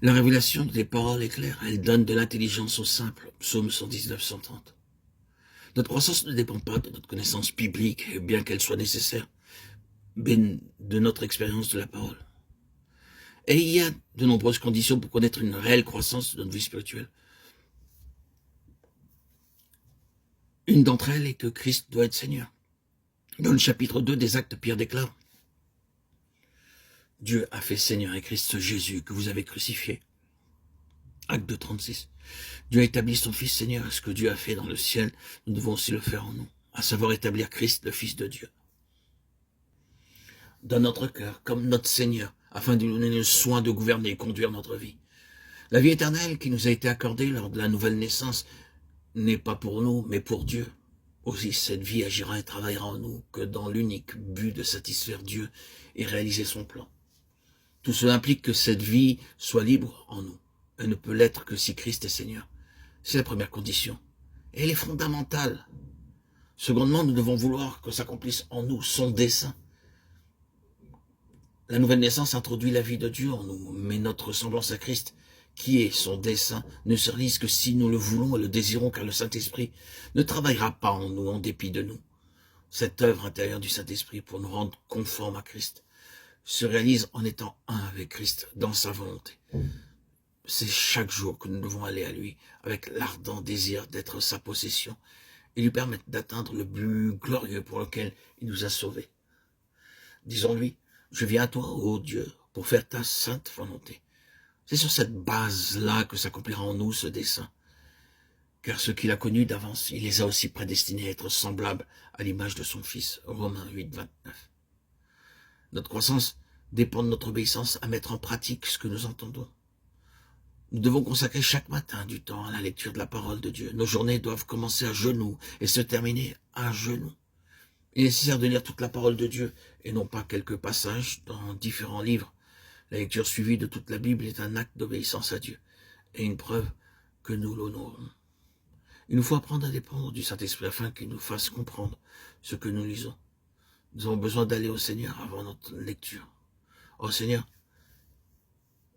La révélation des paroles est claire, elle donne de l'intelligence aux simples. Psaume 119, 130. Notre croissance ne dépend pas de notre connaissance biblique, bien qu'elle soit nécessaire, mais de notre expérience de la parole. Et il y a de nombreuses conditions pour connaître une réelle croissance de notre vie spirituelle. Une d'entre elles est que Christ doit être Seigneur. Dans le chapitre 2 des Actes, Pierre déclare: Dieu a fait Seigneur et Christ Jésus que vous avez crucifié. Acte 2, 36. Dieu a établi son Fils Seigneur, et ce que Dieu a fait dans le ciel, nous devons aussi le faire en nous, à savoir établir Christ, le Fils de Dieu, dans notre cœur, comme notre Seigneur, afin de nous donner le soin de gouverner et conduire notre vie. La vie éternelle qui nous a été accordée lors de la nouvelle naissance n'est pas pour nous, mais pour Dieu. Aussi, cette vie agira et travaillera en nous que dans l'unique but de satisfaire Dieu et réaliser son plan. Tout cela implique que cette vie soit libre en nous. Elle ne peut l'être que si Christ est Seigneur. C'est la première condition. Et elle est fondamentale. Secondement, nous devons vouloir que s'accomplisse en nous son dessein. La nouvelle naissance introduit la vie de Dieu en nous, mais notre ressemblance à Christ, qui est son dessein, ne se réalise que si nous le voulons et le désirons, car le Saint-Esprit ne travaillera pas en nous en dépit de nous. Cette œuvre intérieure du Saint-Esprit pour nous rendre conformes à Christ se réalise en étant un avec Christ dans sa volonté. C'est chaque jour que nous devons aller à lui avec l'ardent désir d'être sa possession et lui permettre d'atteindre le but glorieux pour lequel il nous a sauvés. Disons-lui: je viens à toi, ô Dieu, pour faire ta sainte volonté. C'est sur cette base-là que s'accomplira en nous ce dessein. Car ceux qu'il a connus d'avance, il les a aussi prédestinés à être semblables à l'image de son Fils. Romains 8, 29. Notre croissance dépend de notre obéissance à mettre en pratique ce que nous entendons. Nous devons consacrer chaque matin du temps à la lecture de la parole de Dieu. Nos journées doivent commencer à genoux et se terminer à genoux. Il est nécessaire de lire toute la parole de Dieu et non pas quelques passages dans différents livres. La lecture suivie de toute la Bible est un acte d'obéissance à Dieu et une preuve que nous l'honorons. Il nous faut apprendre à dépendre du Saint-Esprit afin qu'il nous fasse comprendre ce que nous lisons. Nous avons besoin d'aller au Seigneur avant notre lecture. Oh Seigneur,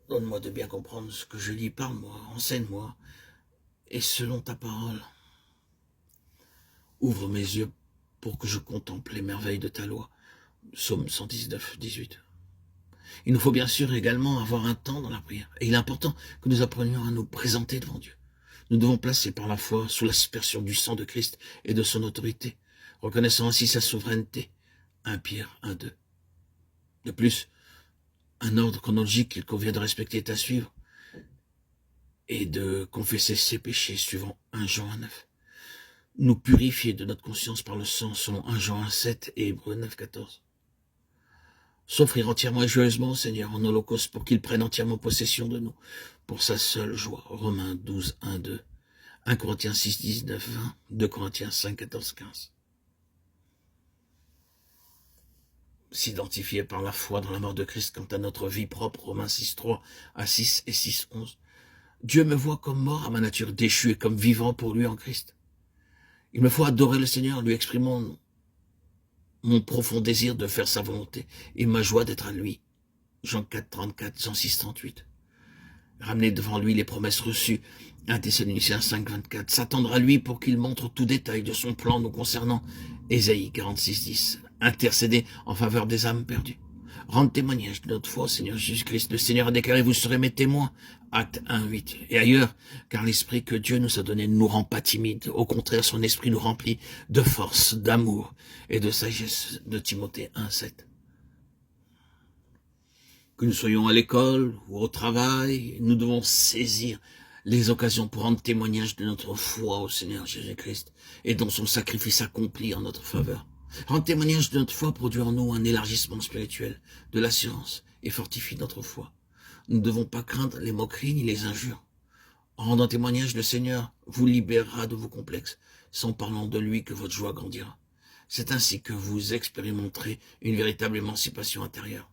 donne-moi de bien comprendre ce que je lis, parle-moi, enseigne-moi, et selon ta parole, ouvre mes yeux pour que je contemple les merveilles de ta loi. Psaume 119, 18. Il nous faut bien sûr également avoir un temps dans la prière, et il est important que nous apprenions à nous présenter devant Dieu. Nous devons placer par la foi sous l'aspersion du sang de Christ et de son autorité, reconnaissant ainsi sa souveraineté. 1 Pierre 1, 2. De plus, un ordre chronologique qu'il convient de respecter est à suivre et de confesser ses péchés suivant 1 Jean 1, 9. Nous purifier de notre conscience par le sang selon 1 Jean 1, 7 et Hébreux 9, 14. S'offrir entièrement et joyeusement au Seigneur en holocauste pour qu'il prenne entièrement possession de nous pour sa seule joie. Romains 12, 1, 2. 1 Corinthiens 6, 19, 20. 2 Corinthiens 5, 14, 15. S'identifier par la foi dans la mort de Christ quant à notre vie propre, Romains 6, 3 à 6 et 6, 11. Dieu me voit comme mort à ma nature déchue et comme vivant pour lui en Christ. Il me faut adorer le Seigneur, lui exprimant mon profond désir de faire sa volonté et ma joie d'être à lui. Jean 4, 34, Jean 6, 38. Ramener devant lui les promesses reçues. 1 Thessaloniciens 5, 24. S'attendre à lui pour qu'il montre tout détail de son plan nous concernant. Ésaïe 46, 10. Intercéder en faveur des âmes perdues. Rendre témoignage de notre foi au Seigneur Jésus-Christ. Le Seigneur a déclaré: vous serez mes témoins. Acte 1, 8. Et ailleurs, car l'esprit que Dieu nous a donné ne nous rend pas timides. Au contraire, son esprit nous remplit de force, d'amour et de sagesse. De Timothée 1, 7. Que nous soyons à l'école ou au travail, nous devons saisir les occasions pour rendre témoignage de notre foi au Seigneur Jésus-Christ et dans son sacrifice accompli en notre faveur. Rendre témoignage de notre foi produit en nous un élargissement spirituel, de l'assurance et fortifie notre foi. Nous ne devons pas craindre les moqueries ni les injures. En rendant témoignage, le Seigneur vous libérera de vos complexes, sans parlant de lui que votre joie grandira. C'est ainsi que vous expérimenterez une véritable émancipation intérieure.